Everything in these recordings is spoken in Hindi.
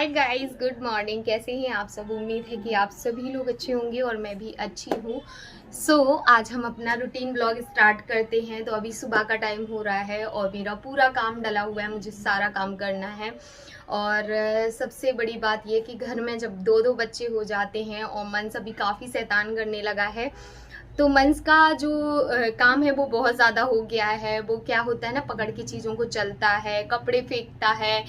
Hi guys, good morning. कैसे हैं आप सब? उम्मीद है कि आप सभी लोग अच्छे होंगे और मैं भी अच्छी हूँ। आज हम अपना रूटीन ब्लॉग स्टार्ट करते हैं। तो अभी सुबह का टाइम हो रहा है और मेरा पूरा काम डला हुआ है, मुझे सारा काम करना है। और सबसे बड़ी बात ये कि घर में जब दो दो बच्चे हो जाते हैं और मन सभी काफ़ी शैतान करने लगा है, तो मंस का जो काम है वो बहुत ज़्यादा हो गया है। वो क्या होता है ना, पकड़ के चीज़ों को चलता है, कपड़े फेंकता है।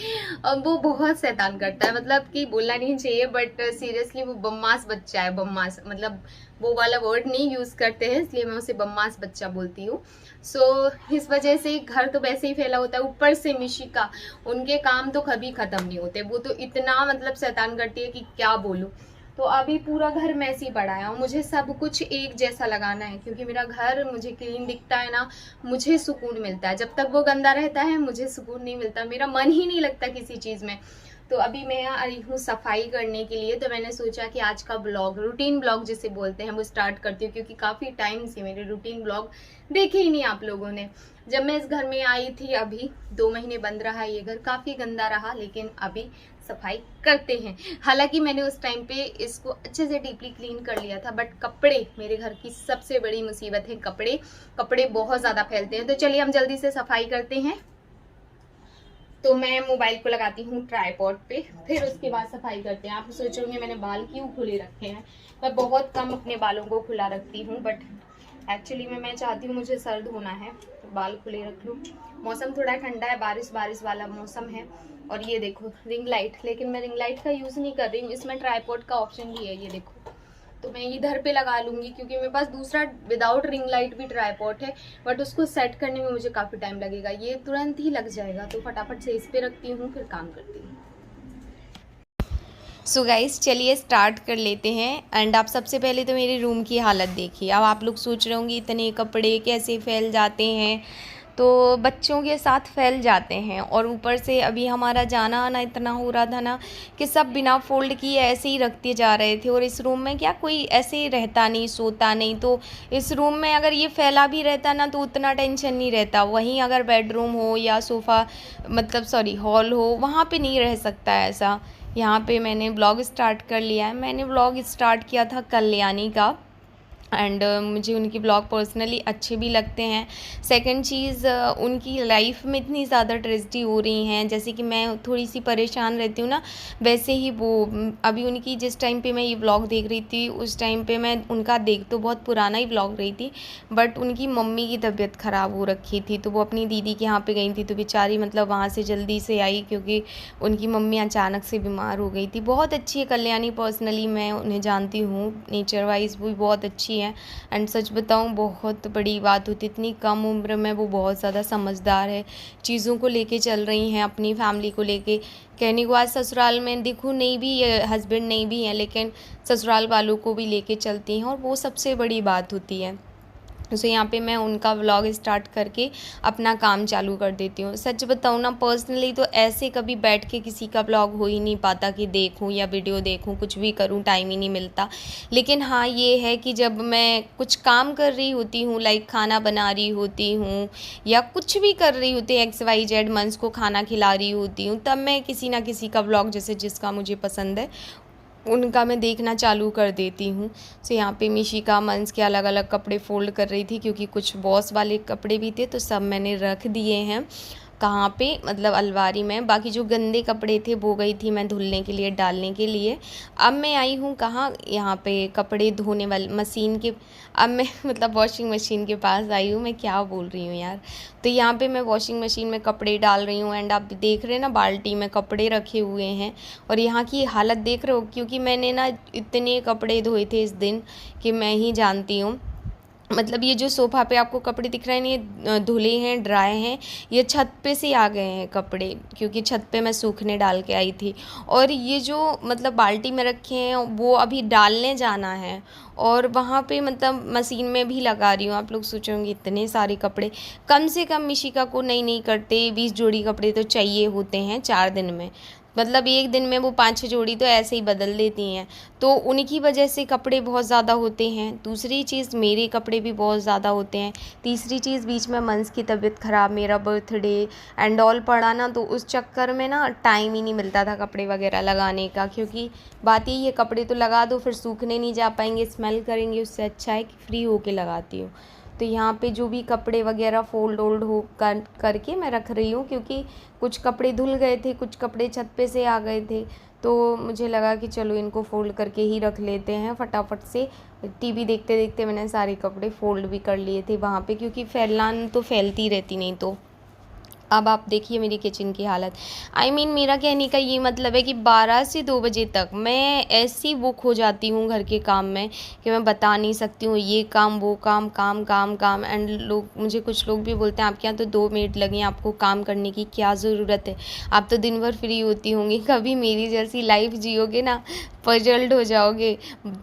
वो बहुत शैतान करता है, मतलब कि बोलना नहीं चाहिए, बट सीरियसली वो बदमाश बच्चा है। बदमाश मतलब वो वाला वर्ड नहीं यूज़ करते हैं, इसलिए मैं उसे बदमाश बच्चा बोलती हूँ। इस वजह से घर तो वैसे ही फैला होता है, ऊपर से मिशिका, उनके काम तो कभी ख़त्म नहीं होते। वो तो इतना मतलब शैतान करती है कि क्या बोलूँ। तो अभी पूरा घर मैसी पड़ा है और मुझे सब कुछ एक जैसा लगाना है, क्योंकि मेरा घर मुझे क्लीन दिखता है ना, मुझे सुकून मिलता है। जब तक वो गंदा रहता है मुझे सुकून नहीं मिलता, मेरा मन ही नहीं लगता किसी चीज़ में। तो अभी मैं आई हूँ सफाई करने के लिए। तो मैंने सोचा कि आज का ब्लॉग, रूटीन ब्लॉग जिसे बोलते हैं, वो स्टार्ट करती हूँ, क्योंकि काफ़ी टाइम से मेरे रूटीन ब्लॉग देखे ही नहीं आप लोगों ने। जब मैं इस घर में आई थी, अभी 2 महीने बंद रहा ये घर, काफ़ी गंदा रहा, लेकिन अभी सफाई करते हैं। हालांकि मैंने उस टाइम पे इसको अच्छे से डीपली क्लीन कर लिया था, बट कपड़े मेरे घर की सबसे बड़ी मुसीबत है। कपड़े बहुत ज़्यादा फैलते हैं। तो चलिए हम जल्दी से सफाई करते हैं। तो मैं मोबाइल को लगाती हूँ ट्राइपॉड पे, फिर उसके बाद सफाई करते हैं। आप सोचोगे मैंने बाल क्यों खुले रखे हैं। मैं बहुत कम अपने बालों को खुला रखती हूँ, बट एक्चुअली में मैं चाहती हूँ, मुझे सर्द होना है तो बाल खुले रख लूँ। मौसम थोड़ा ठंडा है, बारिश बारिश वाला मौसम है। और ये देखो रिंग लाइट, लेकिन मैं रिंग लाइट का यूज़ नहीं कर रही हूँ, इसमें ट्राइपॉड का ऑप्शन भी है, ये देखो। तो मैं इधर पे लगा लूँगी, क्योंकि मेरे पास दूसरा विदाउट रिंग लाइट भी ट्राइपॉड है, बट उसको सेट करने में मुझे काफ़ी टाइम लगेगा। ये तुरंत ही लग जाएगा, तो फटाफट से इस पे रखती हूँ, फिर काम करती हूँ। सो गाइस, चलिए स्टार्ट कर लेते हैं। एंड आप सबसे पहले तो मेरे रूम की हालत देखिए। अब आप लोग सोच रहे होंगे इतने कपड़े कैसे फैल जाते हैं। तो बच्चों के साथ फैल जाते हैं, और ऊपर से अभी हमारा जाना आना इतना हो रहा था ना कि सब बिना फोल्ड किए ऐसे ही रखते जा रहे थे। और इस रूम में क्या कोई ऐसे ही रहता नहीं, सोता नहीं, तो इस रूम में अगर ये फैला भी रहता ना तो उतना टेंशन नहीं रहता। वहीं अगर बेडरूम हो या सोफ़ा, मतलब सॉरी हॉल हो, वहाँ पे नहीं रह सकता ऐसा। यहाँ पे मैंने ब्लॉग स्टार्ट कर लिया है। मैंने ब्लॉग स्टार्ट किया था कल्याणी का, एंड मुझे उनकी ब्लॉग पर्सनली अच्छे भी लगते हैं। सेकंड चीज़, उनकी लाइफ में इतनी ज़्यादा ट्रेजेडी हो रही हैं, जैसे कि मैं थोड़ी सी परेशान रहती हूँ ना, वैसे ही वो अभी उनकी जिस टाइम पे मैं ये ब्लॉग देख रही थी, उस टाइम पे मैं उनका देख तो बहुत पुराना ही ब्लॉग रही थी, बट उनकी मम्मी की तबीयत ख़राब हो रखी थी। तो वो अपनी दीदी के यहाँ पे गई थी, तो बेचारी मतलब वहाँ से जल्दी से आई, क्योंकि उनकी मम्मी अचानक से बीमार हो गई थी। बहुत अच्छी है कल्याणी, पर्सनली मैं उन्हें जानती हूँ, नेचर वाइज भी बहुत अच्छी है। एंड सच बताऊं, बहुत बड़ी बात होती, इतनी कम उम्र में वो बहुत ज़्यादा समझदार है, चीज़ों को लेके चल रही हैं, अपनी फैमिली को लेके। कहने को आज ससुराल में देखो नहीं भी, हस्बैंड नहीं भी है, लेकिन ससुराल वालों को भी लेके चलती हैं, और वो सबसे बड़ी बात होती है। यहाँ पे मैं उनका व्लॉग स्टार्ट करके अपना काम चालू कर देती हूँ। सच बताऊँ ना, पर्सनली तो ऐसे कभी बैठ के किसी का व्लॉग हो ही नहीं पाता कि देखूँ या वीडियो देखूँ, कुछ भी करूँ टाइम ही नहीं मिलता। लेकिन हाँ, ये है कि जब मैं कुछ काम कर रही होती हूँ, लाइक खाना बना रही होती हूँ या कुछ भी कर रही होती है, XYZ मंस को खाना खिला रही होती हूँ, तब मैं किसी ना किसी का व्लॉग, जैसे जिसका मुझे पसंद है उनका मैं देखना चालू कर देती हूँ। यहाँ पे मिशिका मंस के अलग अलग कपड़े फ़ोल्ड कर रही थी, क्योंकि कुछ बॉस वाले कपड़े भी थे, तो सब मैंने रख दिए हैं। कहाँ पे, मतलब अलमारी में। बाकी जो गंदे कपड़े थे वो गई थी मैं धुलने के लिए, डालने के लिए। अब मैं आई हूँ कहाँ, यहाँ पे कपड़े धोने वाली मशीन के, अब मैं मतलब वॉशिंग मशीन के पास आई हूँ। मैं क्या बोल रही हूँ यार। तो यहाँ पे मैं वॉशिंग मशीन में कपड़े डाल रही हूँ, एंड आप देख रहे हैं ना बाल्टी में कपड़े रखे हुए हैं। और यहाँ की हालत देख रहे हो, क्योंकि मैंने ना इतने कपड़े धोए थे इस दिन कि मैं ही जानती हूँ। मतलब ये जो सोफ़ा पे आपको कपड़े दिख रहे हैं, ये धुले हैं, ड्राई हैं, ये छत पे से आ गए हैं कपड़े, क्योंकि छत पे मैं सूखने डाल के आई थी। और ये जो मतलब बाल्टी में रखे हैं वो अभी डालने जाना है, और वहाँ पे मतलब मशीन में भी लगा रही हूँ। आप लोग सोचेंगे इतने सारे कपड़े, कम से कम मिशिका को नहीं करते 20 जोड़ी कपड़े तो चाहिए होते हैं 4 दिन में। मतलब एक दिन में वो 5-6 जोड़ी तो ऐसे ही बदल देती हैं। तो उनकी वजह से कपड़े बहुत ज़्यादा होते हैं। दूसरी चीज़ मेरे कपड़े भी बहुत ज़्यादा होते हैं। तीसरी चीज़ बीच में मंस की तबीयत ख़राब, मेरा बर्थडे एंड ऑल पड़ा ना, तो उस चक्कर में ना टाइम ही नहीं मिलता था कपड़े वगैरह लगाने का, क्योंकि बात यही है कपड़े तो लगा दो फिर सूखने नहीं जा पाएंगे, स्मेल करेंगे, उससे अच्छा है कि फ्री होके लगाती हूँ। तो यहाँ पे जो भी कपड़े वगैरह फोल्ड ओल्ड हो करके मैं रख रही हूँ, क्योंकि कुछ कपड़े धुल गए थे, कुछ कपड़े छत पे से आ गए थे, तो मुझे लगा कि चलो इनको फ़ोल्ड करके ही रख लेते हैं फटाफट से। टीवी देखते देखते मैंने सारे कपड़े फ़ोल्ड भी कर लिए थे वहाँ पे, क्योंकि फैलान तो फैलती रहती नहीं तो। अब आप देखिए मेरी किचन की हालत। मेरा कहने का ये मतलब है कि 12 से 2 बजे तक मैं ऐसी बुक हो जाती हूँ घर के काम में कि मैं बता नहीं सकती हूँ। ये काम, वो काम, काम, काम, काम एंड कुछ लोग भी बोलते हैं आपके यहाँ तो 2 मिनट लगे, आपको काम करने की क्या ज़रूरत है? आप तो दिन भर फ्री होती होंगी। कभी मेरी जैसी लाइफ़ जियोगे ना, पज़ल्ड हो जाओगे।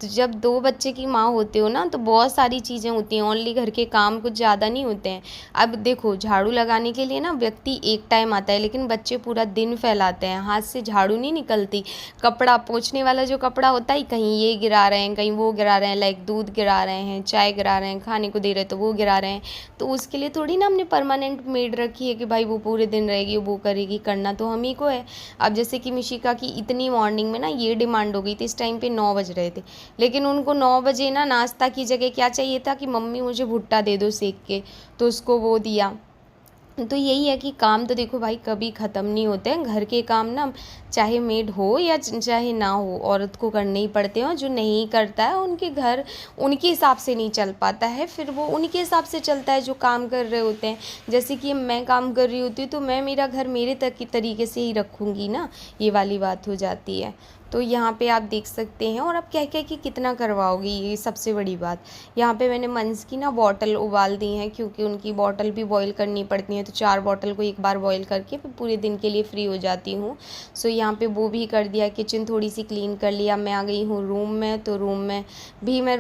जब 2 बच्चे की माँ होते हो ना, तो बहुत सारी चीज़ें होती हैं, ओनली घर के काम कुछ ज़्यादा नहीं होते हैं। अब देखो, झाड़ू लगाने के लिए ना व्यक्ति एक टाइम आता है, लेकिन बच्चे पूरा दिन फैलाते हैं, हाथ से झाड़ू नहीं निकलती। कपड़ा पोंछने वाला जो कपड़ा होता है, कहीं ये गिरा रहे हैं, कहीं वो गिरा रहे हैं, लाइक दूध गिरा रहे हैं, चाय गिरा रहे हैं, खाने को दे रहे तो वो गिरा रहे हैं। तो उसके लिए थोड़ी ना हमने परमानेंट मेड रखी है कि भाई वो पूरे दिन रहेगी, वो करेगी, करना तो हम ही को है। अब जैसे कि मिशिका की इतनी मॉर्निंग में ना ये डिमांड हो गई थी, इस टाइम पे 9 बज रहे थे, लेकिन उनको 9 बजे ना नाश्ता की जगह क्या चाहिए था कि मम्मी मुझे भुट्टा दे दो सेक के, तो उसको वो दिया। तो यही है कि काम तो देखो भाई कभी ख़त्म नहीं होते हैं। घर के काम ना, चाहे मेड हो या चाहे ना हो, औरत को करने ही पड़ते हैं। जो नहीं करता है उनके घर उनके हिसाब से नहीं चल पाता है, फिर वो उनके हिसाब से चलता है जो काम कर रहे होते हैं। जैसे कि मैं काम कर रही होती हूँ तो मैं मेरा घर मेरे तक की तरीके से ही रखूँगी ना, ये वाली बात हो जाती है। तो यहाँ पे आप देख सकते हैं। और आप कह कह के कितना करवाओगी, ये सबसे बड़ी बात। यहाँ पे मैंने मंस की ना बॉटल उबाल दी हैं, क्योंकि उनकी बॉटल भी बॉईल करनी पड़ती है, तो 4 बॉटल को एक बार बॉईल करके फिर पूरे दिन के लिए फ्री हो जाती हूँ। सो यहाँ पे वो भी कर दिया, किचन थोड़ी सी क्लीन कर लिया। मैं आ गई हूँ रूम में, तो रूम में भी मैं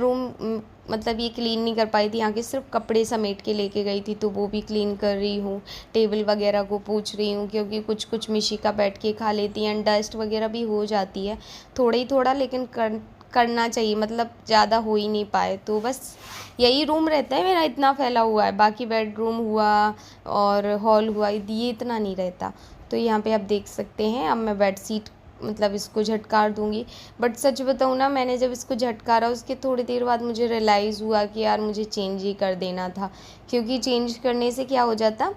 मतलब ये क्लीन नहीं कर पाई थी, यहाँ के सिर्फ कपड़े समेट के लेके गई थी, तो वो भी क्लीन कर रही हूँ। टेबल वगैरह को पूछ रही हूँ, क्योंकि कुछ कुछ मिशिका बैठ के खा लेती हैं, डस्ट वगैरह भी हो जाती है थोड़ा ही थोड़ा, लेकिन करना चाहिए, मतलब ज़्यादा हो ही नहीं पाए। तो बस यही रूम रहता है मेरा, इतना फैला हुआ है। बाकी बेडरूम हुआ और हॉल हुआ, ये इतना नहीं रहता। तो यहाँ पे आप देख सकते हैं। अब मैं बेडशीट मतलब इसको झटकार दूँगी, बट सच बताऊँ ना, मैंने जब इसको झटकारा उसके थोड़ी देर बाद मुझे रियलाइज़ हुआ कि यार मुझे चेंज ही कर देना था, क्योंकि चेंज करने से क्या हो जाता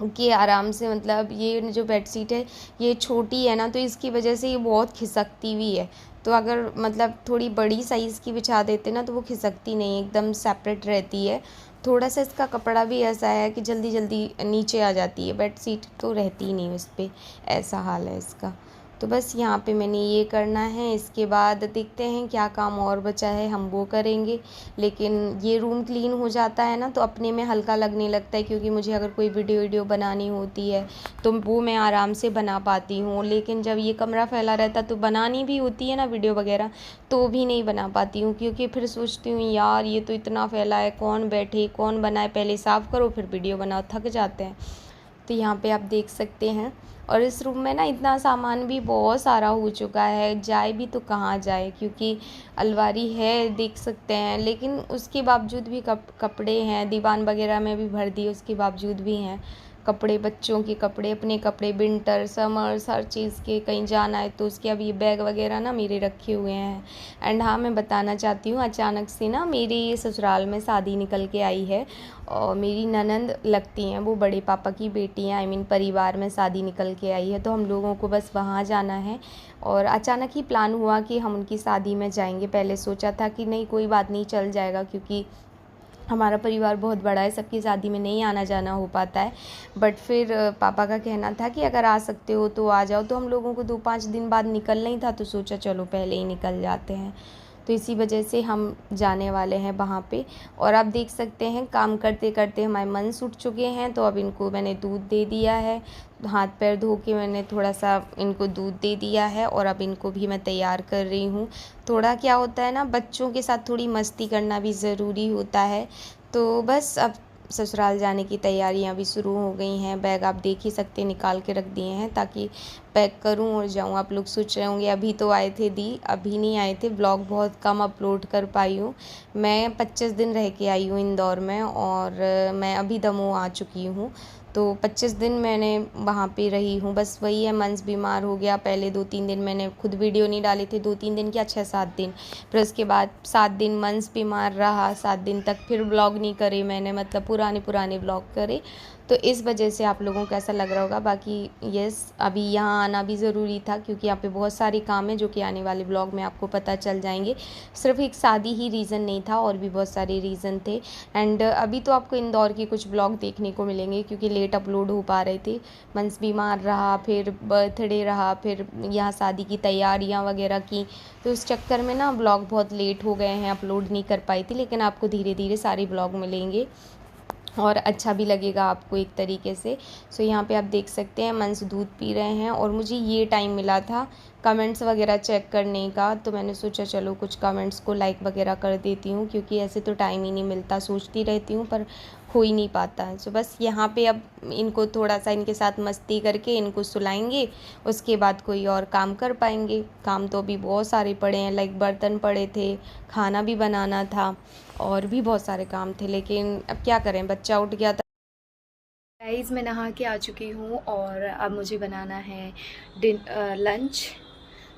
कि आराम से, मतलब ये जो बेडशीट है ये छोटी है ना, तो इसकी वजह से ये बहुत खिसकती हुई है। तो अगर मतलब थोड़ी बड़ी साइज़ की बिछा देते ना, तो वो खिसकती नहीं, एकदम सेपरेट रहती है। थोड़ा सा इसका कपड़ा भी ऐसा है कि जल्दी जल्दी नीचे आ जाती है, बेडशीट तो रहती ही नहीं उस पर, ऐसा हाल है इसका। तो बस यहाँ पे मैंने ये करना है, इसके बाद देखते हैं क्या काम और बचा है, हम वो करेंगे। लेकिन ये रूम क्लीन हो जाता है ना, तो अपने में हल्का लगने लगता है, क्योंकि मुझे अगर कोई वीडियो बनानी होती है तो वो मैं आराम से बना पाती हूँ। लेकिन जब ये कमरा फैला रहता तो बनानी भी होती है ना वीडियो वगैरह, तो भी नहीं बना पाती हूँ, क्योंकि फिर सोचती हूँ यार ये तो इतना फैला है, कौन बैठे कौन बनाए, पहले साफ़ करो फिर वीडियो बनाओ, थक जाते हैं। तो यहाँ पे आप देख सकते हैं। और इस रूम में ना इतना सामान भी बहुत सारा हो चुका है, जाए भी तो कहाँ जाए, क्योंकि अलमारी है देख सकते हैं, लेकिन उसके बावजूद भी कपड़े हैं, दीवान वगैरह में भी भर दिए, उसके बावजूद भी हैं कपड़े, बच्चों के कपड़े, अपने कपड़े, विंटर समर्स हर चीज़ के, कहीं जाना है तो उसके। अब ये बैग वगैरह ना मेरे रखे हुए हैं। एंड हाँ, मैं बताना चाहती हूँ, अचानक से ना मेरी ससुराल में शादी निकल के आई है, और मेरी ननंद लगती हैं, वो बड़े पापा की बेटी हैं, परिवार में शादी निकल के आई है, तो हम लोगों को बस वहाँ जाना है। और अचानक ही प्लान हुआ कि हम उनकी शादी में जाएंगे। पहले सोचा था कि नहीं कोई बात नहीं, चल जाएगा, क्योंकि हमारा परिवार बहुत बड़ा है, सबकी शादी में नहीं आना जाना हो पाता है। बट फिर पापा का कहना था कि अगर आ सकते हो तो आ जाओ, तो हम लोगों को 2-5 दिन बाद निकलना ही था, तो सोचा चलो पहले ही निकल जाते हैं। तो इसी वजह से हम जाने वाले हैं वहाँ पे। और आप देख सकते हैं काम करते करते हमारे मन उठ चुके हैं, तो अब इनको मैंने दूध दे दिया है, हाथ पैर धो के मैंने थोड़ा सा इनको दूध दे दिया है, और अब इनको भी मैं तैयार कर रही हूँ। थोड़ा क्या होता है ना, बच्चों के साथ थोड़ी मस्ती करना भी ज़रूरी होता है। तो बस अब ससुराल जाने की तैयारियां भी शुरू हो गई हैं। बैग आप देख ही सकते निकाल के रख दिए हैं ताकि पैक करूं और जाऊं। आप लोग सोच रहे होंगे अभी तो आए थे दी, अभी नहीं आए थे। ब्लॉग बहुत कम अपलोड कर पाई हूँ। मैं 25 दिन रह के आई हूँ इंदौर में और मैं अभी दमोह आ चुकी हूँ। तो 25 दिन मैंने वहाँ पे रही हूँ। बस वही है, मंस बीमार हो गया। पहले 2-3 दिन मैंने खुद वीडियो नहीं डाले थे, 2-3 दिन क्या 6-7 दिन। फिर उसके बाद 7 दिन मंस बीमार रहा, 7 दिन तक फिर ब्लॉग नहीं करे मैंने, मतलब पुराने ब्लॉग करे। तो इस वजह से आप लोगों को ऐसा लग रहा होगा। बाकी यस, अभी यहाँ आना भी ज़रूरी था क्योंकि यहाँ पे बहुत सारे काम है जो कि आने वाले ब्लॉग में आपको पता चल जाएंगे। सिर्फ एक शादी ही रीज़न नहीं था, और भी बहुत सारे रीज़न थे। एंड अभी तो आपको इंदौर के कुछ ब्लॉग देखने को मिलेंगे क्योंकि लेट अपलोड हो पा रहे थे। मंस बीमार रहा, फिर बर्थडे रहा, फिर यहाँ शादी की तैयारियाँ वगैरह की, तो उस चक्कर में ना ब्लॉग बहुत लेट हो गए हैं, अपलोड नहीं कर पाई थी। लेकिन आपको धीरे धीरे सारे ब्लॉग मिलेंगे और अच्छा भी लगेगा आपको एक तरीके से। सो यहाँ पे आप देख सकते हैं मंस दूध पी रहे हैं और मुझे ये टाइम मिला था कमेंट्स वगैरह चेक करने का, तो मैंने सोचा चलो कुछ कमेंट्स को लाइक वगैरह कर देती हूँ क्योंकि ऐसे तो टाइम ही नहीं मिलता। सोचती रहती हूँ पर हो ही नहीं पाता है। सो बस यहाँ पे अब इनको थोड़ा सा इनके साथ मस्ती करके इनको सुलाएंगे, उसके बाद कोई और काम कर पाएंगे। काम तो अभी बहुत सारे पड़े हैं, लाइक बर्तन पड़े थे, खाना भी बनाना था और भी बहुत सारे काम थे। लेकिन अब क्या करें, बच्चा उठ गया था। गाइस, मैं नहा के आ चुकी हूँ और अब मुझे बनाना है लंच।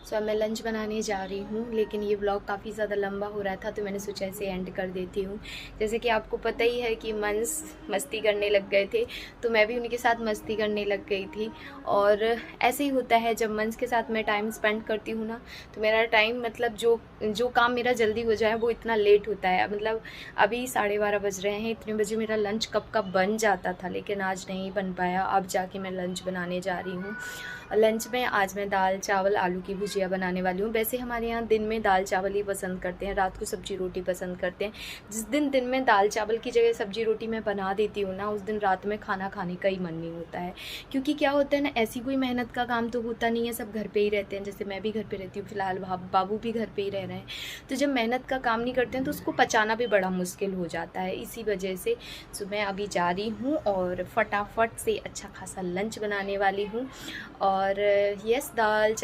सो अब मैं लंच बनाने जा रही हूँ, लेकिन ये व्लॉग काफ़ी ज़्यादा लंबा हो रहा था तो मैंने सोचा इसे एंड कर देती हूँ। जैसे कि आपको पता ही है कि मंस मस्ती करने लग गए थे तो मैं भी उनके साथ मस्ती करने लग गई थी। और ऐसे ही होता है, जब मंस के साथ मैं टाइम स्पेंड करती हूँ ना तो मेरा टाइम, मतलब जो काम मेरा जल्दी हो जाए वो इतना लेट होता है। मतलब अभी 12:30 बज रहे हैं, इतने बजे मेरा लंच कब का बन जाता था, लेकिन आज नहीं बन पाया। अब जाके मैं लंच बनाने जा रही हूँ। लंच में आज मैं दाल चावल आलू की भुजिया बनाने वाली हूँ। वैसे हमारे यहाँ दिन में दाल चावल ही पसंद करते हैं, रात को सब्जी रोटी पसंद करते हैं। जिस दिन में दाल चावल की जगह सब्जी रोटी मैं बना देती हूँ ना, उस दिन रात में खाना खाने का ही मन नहीं होता है। क्योंकि क्या होता है ना, ऐसी कोई मेहनत का काम तो होता नहीं है, सब घर पे ही रहते हैं। जैसे मैं भी घर पे रहती हूँ, फिलहाल बाबू भी घर पे ही रह रहे हैं। तो जब मेहनत का काम नहीं करते हैं तो उसको पचाना भी बड़ा मुश्किल हो जाता है। इसी वजह से मैं अभी जा रही हूँ और फटाफट से अच्छा खासा लंच बनाने वाली हूँ। और यस, दाल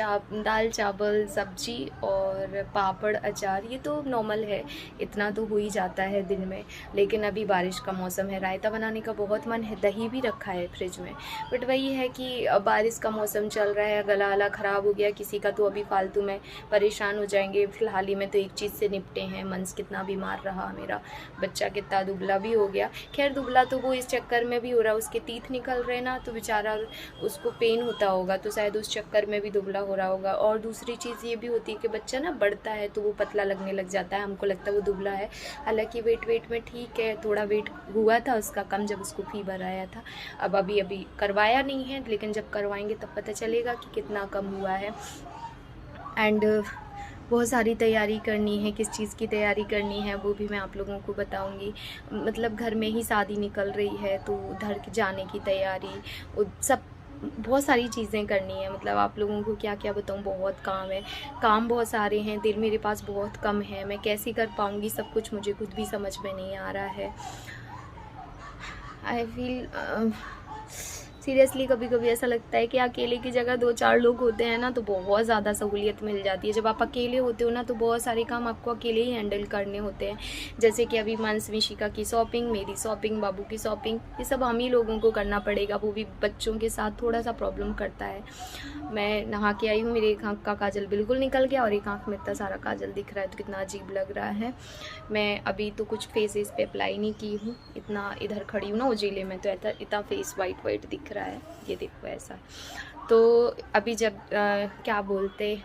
चावल सब्जी और पापड़ अचार, ये तो नॉर्मल है, इतना तो हो ही जाता है दिन में। लेकिन अभी बारिश का मौसम है, रायता बनाने का बहुत मन है, दही भी रखा है फ्रिज में। बट वही है कि बारिश का मौसम चल रहा है, गला ख़राब हो गया किसी का तो अभी फालतू में परेशान हो जाएंगे। फिलहाल ही में तो एक चीज़ से निपटे हैं। मंस कितना बीमार रहा, मेरा बच्चा कितना दुबला भी हो गया। खैर दुबला तो वो इस चक्कर में भी हो रहा है, उसके तीत निकल रहे ना, तो बेचारा उसको पेन होता होगा, तो शायद उस चक्कर में भी दुबला हो रहा होगा। और दूसरी चीज़ ये भी होती है कि बच्चा ना बढ़ता है तो वो पतला लगने लग जाता है, हमको लगता है वो दुबला है, हालांकि वेट में ठीक है। थोड़ा वेट हुआ था उसका कम जब उसको फीवर आया था। अब अभी करवाया नहीं है, लेकिन जब करवाएंगे तब पता चलेगा कि कितना कम हुआ है। एंड बहुत सारी तैयारी करनी है, किस चीज़ की तैयारी करनी है वो भी मैं आप लोगों को बताऊंगी। मतलब घर में ही शादी निकल रही है तो उधर जाने की तैयारी, सब बहुत सारी चीज़ें करनी है। मतलब आप लोगों को क्या क्या बताऊँ, बहुत काम है, काम बहुत सारे हैं, दिल मेरे पास बहुत कम है, मैं कैसे कर पाऊँगी सब कुछ, मुझे खुद भी समझ में नहीं आ रहा है। आई फील सीरियसली कभी कभी ऐसा लगता है कि अकेले की जगह 2-4 लोग होते हैं ना तो बहुत ज़्यादा सहूलियत मिल जाती है। जब आप अकेले होते हो ना तो बहुत सारे काम आपको अकेले ही हैंडल करने होते हैं। जैसे कि अभी मानस मिशिका की शॉपिंग, मेरी शॉपिंग, बाबू की शॉपिंग, ये सब हम ही लोगों को करना पड़ेगा। वो भी बच्चों के साथ थोड़ा सा प्रॉब्लम करता है। मैं नहा के आई हूँ, मेरे एक आँख का काजल बिल्कुल निकल गया और एक आँख में इतना सारा काजल दिख रहा है तो कितना अजीब लग रहा है। मैं अभी तो कुछ फेसेस पे अप्लाई नहीं की हूँ, इतना इधर खड़ी हूँ ना उजीले में तो इतना फेस वाइट दिख रहा है, ये देखो ऐसा। तो अभी जब क्या बोलते,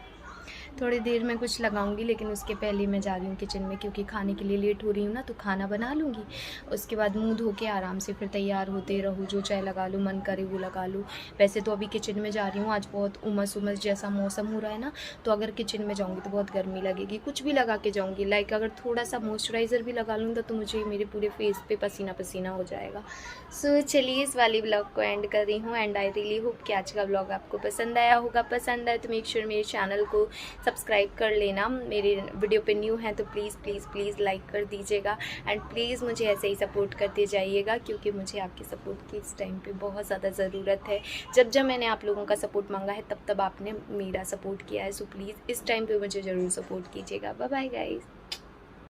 थोड़ी देर में कुछ लगाऊंगी, लेकिन उसके पहले मैं जा रही हूँ किचन में क्योंकि खाने के लिए लेट हो रही हूँ ना, तो खाना बना लूँगी। उसके बाद मुंह धो के आराम से फिर तैयार होते रहूँ, जो चाय लगा लूँ, मन करे वो लगा लूँ। वैसे तो अभी किचन में जा रही हूँ, आज बहुत उमस जैसा मौसम हो रहा है ना, तो अगर किचन में जाऊँगी तो बहुत गर्मी लगेगी। कुछ भी लगा के जाऊँगी, लाइक अगर थोड़ा सा मॉइस्चराइज़र भी लगा लूँगा तो मुझे मेरे पूरे फेस पे पसीना पसीना हो जाएगा। सो चलिए इस वाली ब्लॉग को एंड कर रही हूँ। एंड आई रियली होप कि आज का ब्लॉग आपको पसंद आया होगा। पसंद आए तो मेक श्योर मेरे चैनल को सब्सक्राइब कर लेना। मेरे वीडियो पे न्यू हैं तो प्लीज़ प्लीज़ प्लीज़ लाइक कर दीजिएगा एंड प्लीज़ मुझे ऐसे ही सपोर्ट करते जाइएगा, क्योंकि मुझे आपकी सपोर्ट की इस टाइम पे बहुत ज़्यादा ज़रूरत है। जब मैंने आप लोगों का सपोर्ट मांगा है तब आपने मेरा सपोर्ट किया है, सो प्लीज़ इस टाइम पे मुझे ज़रूर सपोर्ट कीजिएगा। Bye bye guys.